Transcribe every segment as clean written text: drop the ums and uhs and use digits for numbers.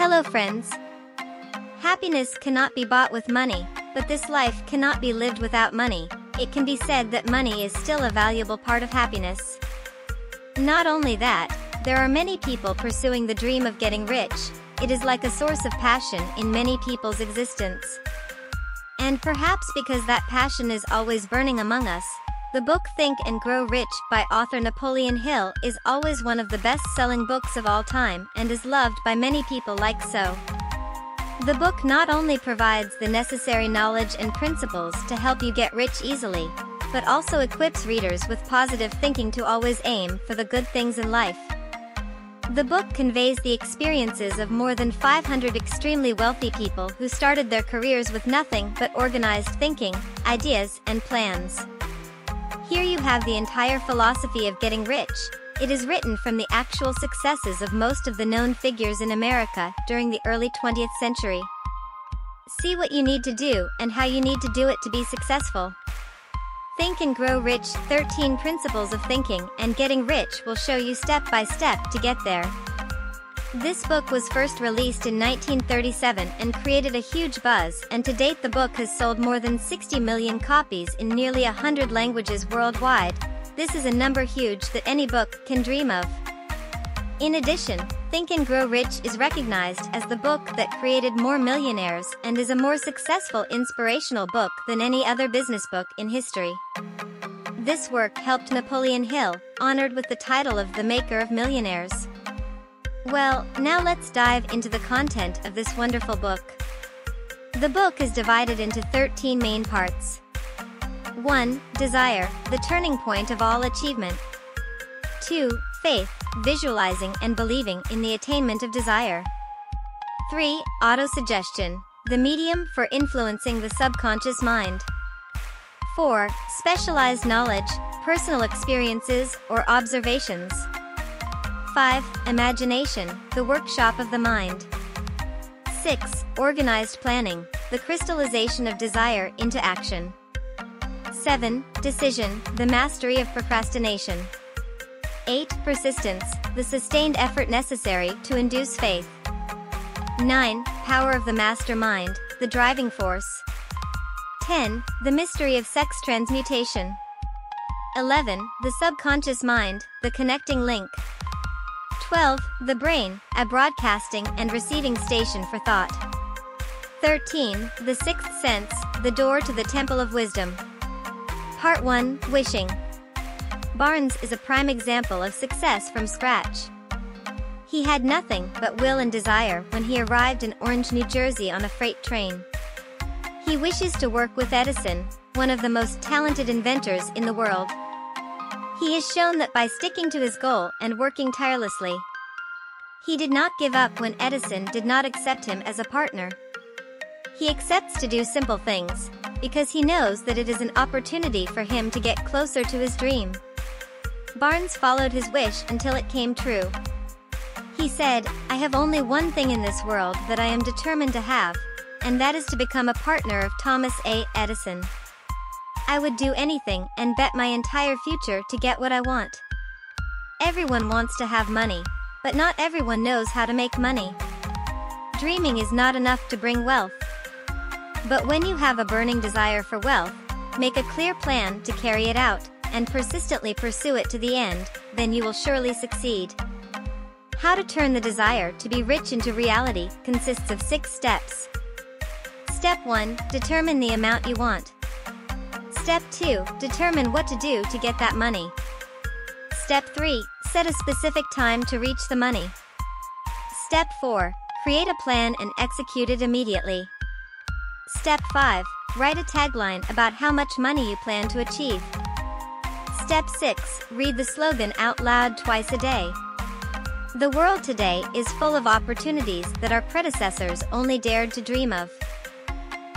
Hello friends. Happiness cannot be bought with money, but this life cannot be lived without money. It can be said that money is still a valuable part of happiness. Not only that, there are many people pursuing the dream of getting rich. It is like a source of passion in many people's existence. And perhaps because that passion is always burning among us, the book Think and Grow Rich by author Napoleon Hill is always one of the best-selling books of all time and is loved by many people like so. The book not only provides the necessary knowledge and principles to help you get rich easily, but also equips readers with positive thinking to always aim for the good things in life. The book conveys the experiences of more than 500 extremely wealthy people who started their careers with nothing but organized thinking, ideas, and plans. Here you have the entire philosophy of getting rich. It is written from the actual successes of most of the known figures in America during the early 20th century. See what you need to do and how you need to do it to be successful. Think and Grow Rich: 13 Principles of Thinking and Getting Rich will show you step by step to get there. This book was first released in 1937 and created a huge buzz, and to date the book has sold more than 60 million copies in nearly 100 languages worldwide. This is a number huge that any book can dream of. In addition, Think and Grow Rich is recognized as the book that created more millionaires and is a more successful inspirational book than any other business book in history. This work helped Napoleon Hill, honored with the title of the maker of millionaires. Well, now let's dive into the content of this wonderful book. The book is divided into 13 main parts. 1. Desire, the turning point of all achievement. 2. Faith, visualizing and believing in the attainment of desire. 3. Autosuggestion, the medium for influencing the subconscious mind. 4. Specialized knowledge, personal experiences or observations. 5. Imagination, the workshop of the mind. 6. Organized planning, the crystallization of desire into action. 7. Decision, the mastery of procrastination. 8. Persistence, the sustained effort necessary to induce faith. 9. Power of the mastermind, the driving force. 10. The mystery of sex transmutation. 11. The subconscious mind, the connecting link. 12. The brain, a broadcasting and receiving station for thought. 13. The sixth sense, the door to the temple of wisdom. Part 1. Wishing. Barnes is a prime example of success from scratch. He had nothing but will and desire when he arrived in Orange, New Jersey on a freight train. He wishes to work with Edison, one of the most talented inventors in the world. He has shown that by sticking to his goal and working tirelessly. He did not give up when Edison did not accept him as a partner. He accepts to do simple things, because he knows that it is an opportunity for him to get closer to his dream. Barnes followed his wish until it came true. He said, "I have only one thing in this world that I am determined to have, and that is to become a partner of Thomas A. Edison. I would do anything and bet my entire future to get what I want." Everyone wants to have money, but not everyone knows how to make money. Dreaming is not enough to bring wealth. But when you have a burning desire for wealth, make a clear plan to carry it out, and persistently pursue it to the end, then you will surely succeed. How to turn the desire to be rich into reality consists of 6 steps. Step 1. Determine the amount you want. Step 2. Determine what to do to get that money. Step 3. Set a specific time to reach the money. Step 4. Create a plan and execute it immediately. Step 5. Write a tagline about how much money you plan to achieve. Step 6. Read the slogan out loud twice a day. The world today is full of opportunities that our predecessors only dared to dream of.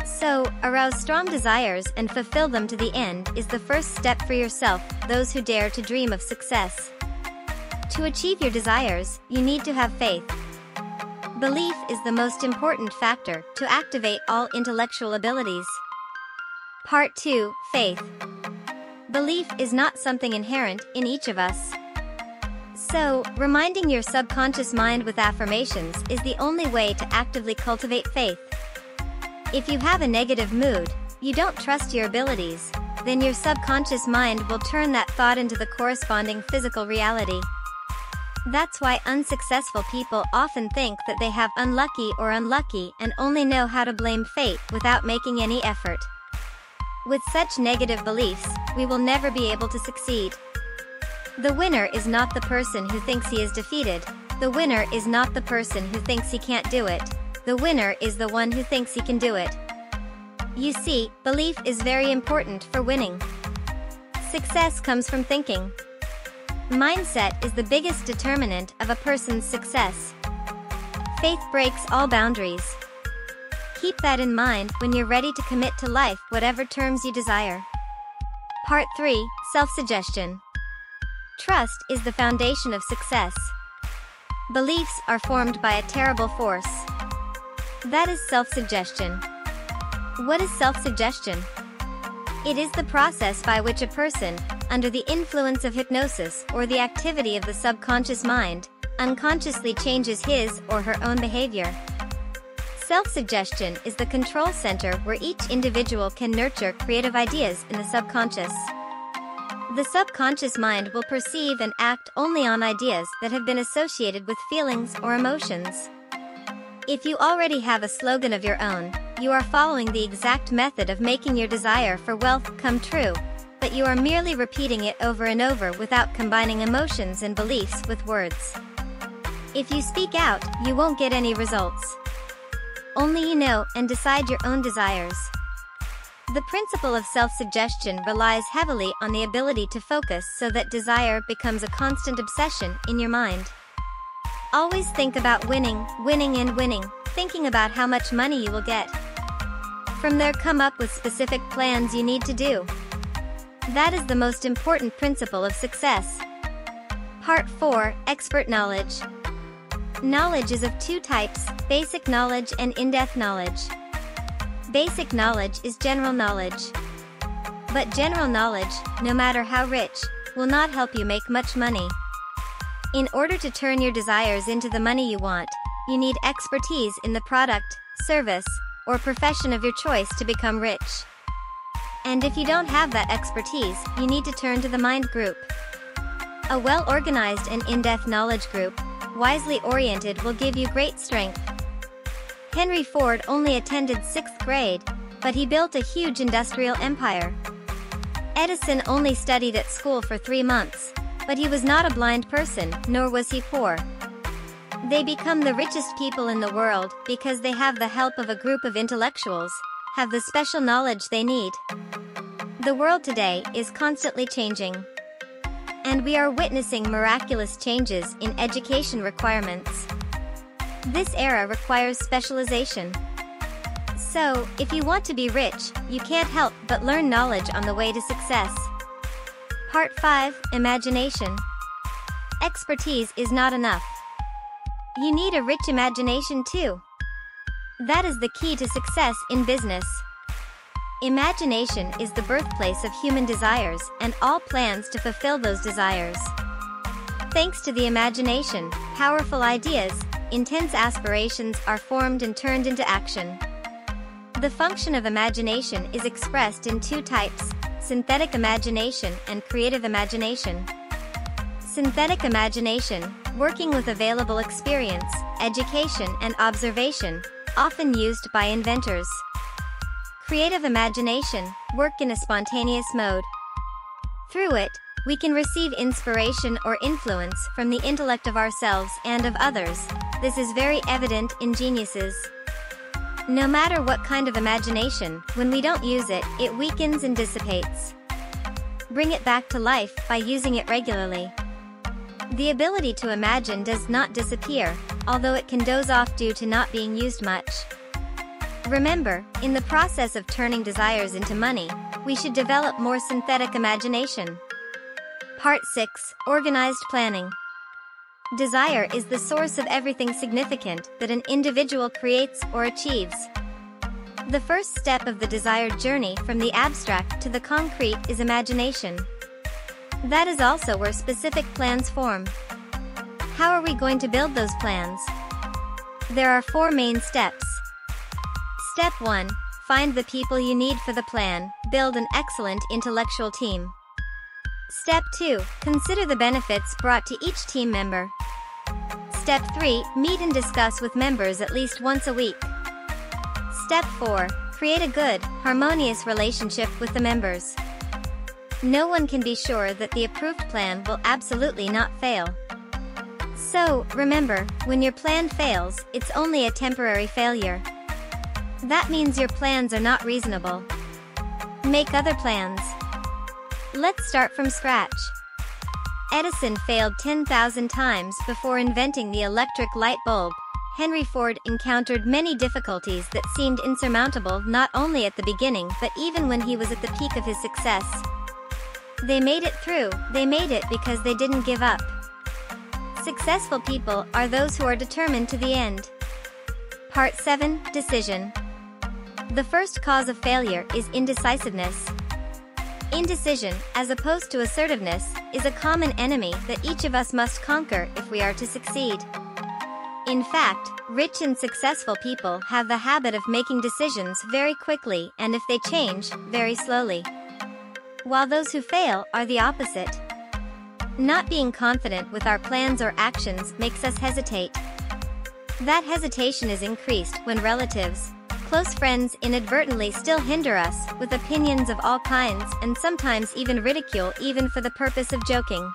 So, arouse strong desires and fulfill them to the end is the first step for yourself, those who dare to dream of success. To achieve your desires, you need to have faith. Belief is the most important factor to activate all intellectual abilities. Part 2. Faith. Belief is not something inherent in each of us. So, reminding your subconscious mind with affirmations is the only way to actively cultivate faith. If you have a negative mood, you don't trust your abilities, then your subconscious mind will turn that thought into the corresponding physical reality. That's why unsuccessful people often think that they have unlucky and only know how to blame fate without making any effort. With such negative beliefs, we will never be able to succeed. The winner is not the person who thinks he is defeated. The winner is not the person who thinks he can't do it. The winner is the one who thinks he can do it. You see, belief is very important for winning. Success comes from thinking. Mindset is the biggest determinant of a person's success. Faith breaks all boundaries. Keep that in mind when you're ready to commit to life whatever terms you desire. Part 3, Self-Suggestion. Trust is the foundation of success. Beliefs are formed by a terrible force. That is self-suggestion. What is self-suggestion? It is the process by which a person, under the influence of hypnosis or the activity of the subconscious mind, unconsciously changes his or her own behavior. Self-suggestion is the control center where each individual can nurture creative ideas in the subconscious. The subconscious mind will perceive and act only on ideas that have been associated with feelings or emotions. If you already have a slogan of your own, you are following the exact method of making your desire for wealth come true, but you are merely repeating it over and over without combining emotions and beliefs with words. If you speak out, you won't get any results. Only you know and decide your own desires. The principle of self-suggestion relies heavily on the ability to focus so that desire becomes a constant obsession in your mind. Always think about winning, thinking about how much money you will get. From there, come up with specific plans you need to do. That is the most important principle of success. Part 4, Expert Knowledge. Knowledge is of two types, basic knowledge and in-depth knowledge. Basic knowledge is general knowledge. But general knowledge, no matter how rich, will not help you make much money. In order to turn your desires into the money you want, you need expertise in the product, service, or profession of your choice to become rich. And if you don't have that expertise, you need to turn to the mind group. A well-organized and in-depth knowledge group, wisely oriented, will give you great strength. Henry Ford only attended 6th grade, but he built a huge industrial empire. Edison only studied at school for 3 months, but he was not a blind person, nor was he poor. They become the richest people in the world because they have the help of a group of intellectuals, have the special knowledge they need. The world today is constantly changing. And we are witnessing miraculous changes in education requirements. This era requires specialization. So, if you want to be rich, you can't help but learn knowledge on the way to success. Part 5, Imagination. Expertise is not enough. You need a rich imagination too. That is the key to success in business. Imagination is the birthplace of human desires and all plans to fulfill those desires. Thanks to the imagination, powerful ideas, intense aspirations are formed and turned into action. The function of imagination is expressed in two types, synthetic imagination and creative imagination. Synthetic imagination, working with available experience, education and observation, often used by inventors. Creative imagination, work in a spontaneous mode. Through it, we can receive inspiration or influence from the intellect of ourselves and of others. This is very evident in geniuses. No matter what kind of imagination, when we don't use it, it weakens and dissipates. Bring it back to life by using it regularly. The ability to imagine does not disappear, although it can doze off due to not being used much. Remember, in the process of turning desires into money, we should develop more synthetic imagination. Part 6, Organized Planning. Desire is the source of everything significant that an individual creates or achieves. The first step of the desired journey from the abstract to the concrete is imagination. That is also where specific plans form. How are we going to build those plans? There are 4 main steps. Step 1. Find the people you need for the plan. Build an excellent intellectual team. Step 2. Consider the benefits brought to each team member. Step 3. Meet and discuss with members at least once a week. Step 4. Create a good, harmonious relationship with the members. No one can be sure that the approved plan will absolutely not fail. So, remember, when your plan fails, it's only a temporary failure. That means your plans are not reasonable. Make other plans. Let's start from scratch. Edison failed 10,000 times before inventing the electric light bulb. Henry Ford encountered many difficulties that seemed insurmountable not only at the beginning but even when he was at the peak of his success. They made it through. They made it because they didn't give up. Successful people are those who are determined to the end. Part 7. Decision. The first cause of failure is indecisiveness. Indecision, as opposed to assertiveness, is a common enemy that each of us must conquer if we are to succeed. In fact, rich and successful people have the habit of making decisions very quickly and, if they change, very slowly. While those who fail are the opposite. Not being confident with our plans or actions makes us hesitate. That hesitation is increased when relatives, close friends inadvertently still hinder us with opinions of all kinds and sometimes even ridicule even for the purpose of joking.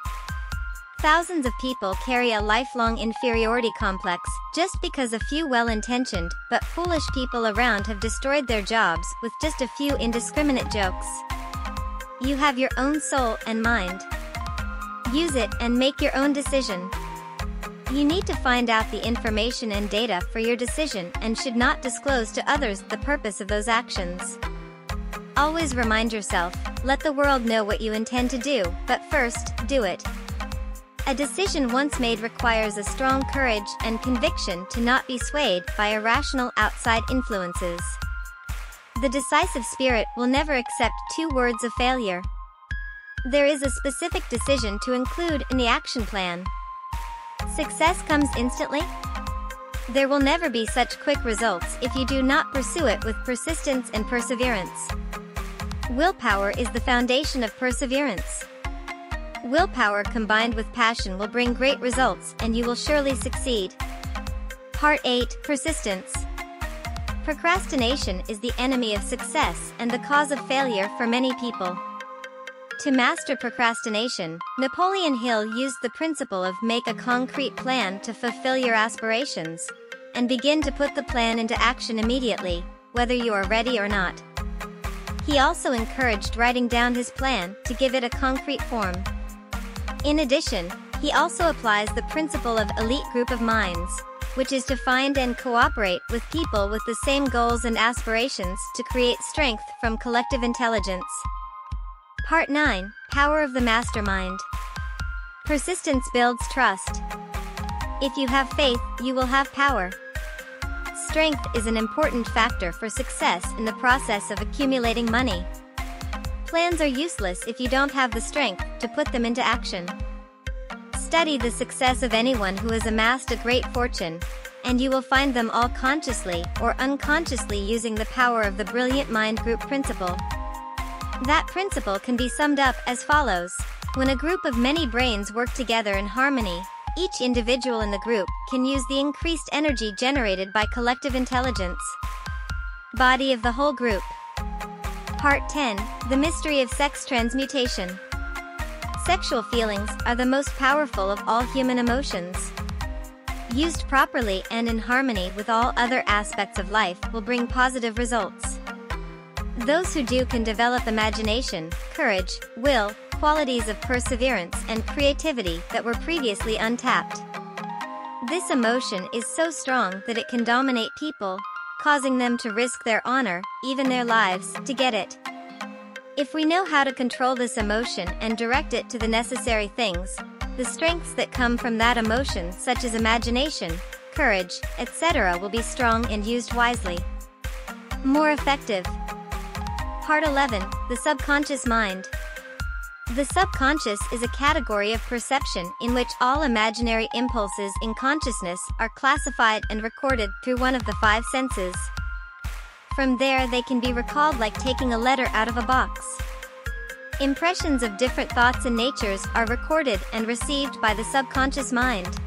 Thousands of people carry a lifelong inferiority complex just because a few well-intentioned but foolish people around have destroyed their jobs with just a few indiscriminate jokes. You have your own soul and mind. Use it and make your own decision. You need to find out the information and data for your decision and should not disclose to others the purpose of those actions. Always remind yourself, let the world know what you intend to do, but first, do it. A decision once made requires a strong courage and conviction to not be swayed by irrational outside influences. The decisive spirit will never accept 2 words of failure. There is a specific decision to include in the action plan. Success comes instantly? There will never be such quick results if you do not pursue it with persistence and perseverance. Willpower is the foundation of perseverance. Willpower combined with passion will bring great results and you will surely succeed. Part 8. Persistence. Procrastination is the enemy of success and the cause of failure for many people. To master procrastination, Napoleon Hill used the principle of make a concrete plan to fulfill your aspirations, and begin to put the plan into action immediately, whether you are ready or not. He also encouraged writing down his plan to give it a concrete form. In addition, he also applies the principle of elite group of minds, which is to find and cooperate with people with the same goals and aspirations to create strength from collective intelligence. Part 9. Power of the mastermind. Persistence builds trust. If you have faith, you will have power. Strength is an important factor for success in the process of accumulating money. Plans are useless if you don't have the strength to put them into action. Study the success of anyone who has amassed a great fortune, and you will find them all consciously or unconsciously using the power of the brilliant mind group principle. That principle can be summed up as follows. When a group of many brains work together in harmony, each individual in the group can use the increased energy generated by collective intelligence. Body of the whole group. Part 10. The mystery of sex transmutation. Sexual feelings are the most powerful of all human emotions. Used properly and in harmony with all other aspects of life will bring positive results. Those who do can develop imagination, courage, will, qualities of perseverance and creativity that were previously untapped. This emotion is so strong that it can dominate people, causing them to risk their honor, even their lives, to get it. If we know how to control this emotion and direct it to the necessary things, the strengths that come from that emotion, such as imagination, courage, etc., will be strong and used wisely. More effective. Part 11. The subconscious mind. The subconscious is a category of perception in which all imaginary impulses in consciousness are classified and recorded through one of the five senses. From there they can be recalled like taking a letter out of a box. Impressions of different thoughts and natures are recorded and received by the subconscious mind.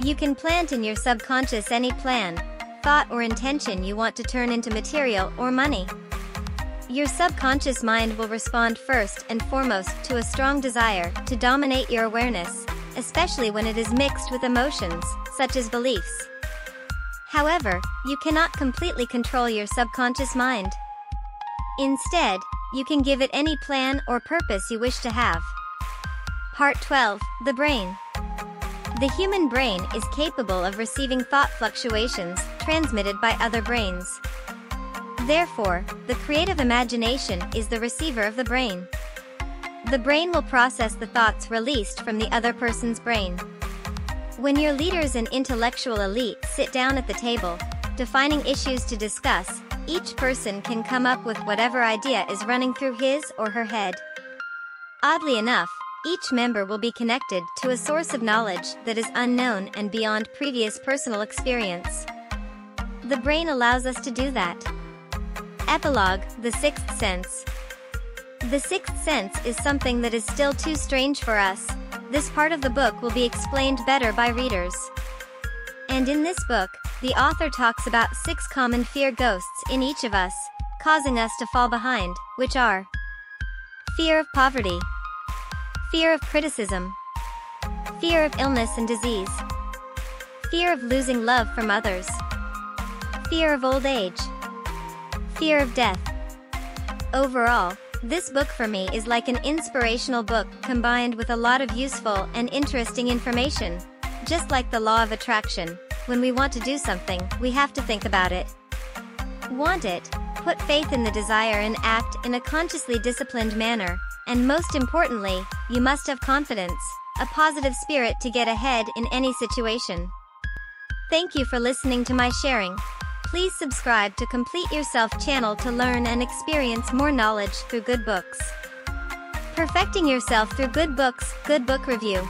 You can plant in your subconscious any plan, thought or intention you want to turn into material or money. Your subconscious mind will respond first and foremost to a strong desire to dominate your awareness, especially when it is mixed with emotions, such as beliefs. However, you cannot completely control your subconscious mind. Instead, you can give it any plan or purpose you wish to have. Part 12. The brain. The human brain is capable of receiving thought fluctuations transmitted by other brains. Therefore, the creative imagination is the receiver of the brain. The brain will process the thoughts released from the other person's brain. When your leaders and intellectual elite sit down at the table, defining issues to discuss, each person can come up with whatever idea is running through his or her head. Oddly enough, each member will be connected to a source of knowledge that is unknown and beyond previous personal experience. The brain allows us to do that. Epilogue: The Sixth Sense. The sixth sense is something that is still too strange for us. This part of the book will be explained better by readers. And in this book, the author talks about 6 common fear ghosts in each of us, causing us to fall behind, which are: fear of poverty, fear of criticism, fear of illness and disease, fear of losing love from others, fear of old age, fear of death. Overall, this book for me is like an inspirational book combined with a lot of useful and interesting information. Just like the law of attraction, when we want to do something, we have to think about it. Want it, put faith in the desire and act in a consciously disciplined manner, and most importantly, you must have confidence, a positive spirit to get ahead in any situation. Thank you for listening to my sharing. Please subscribe to Complete Yourself channel to learn and experience more knowledge through good books. Perfecting yourself through good books, good book review.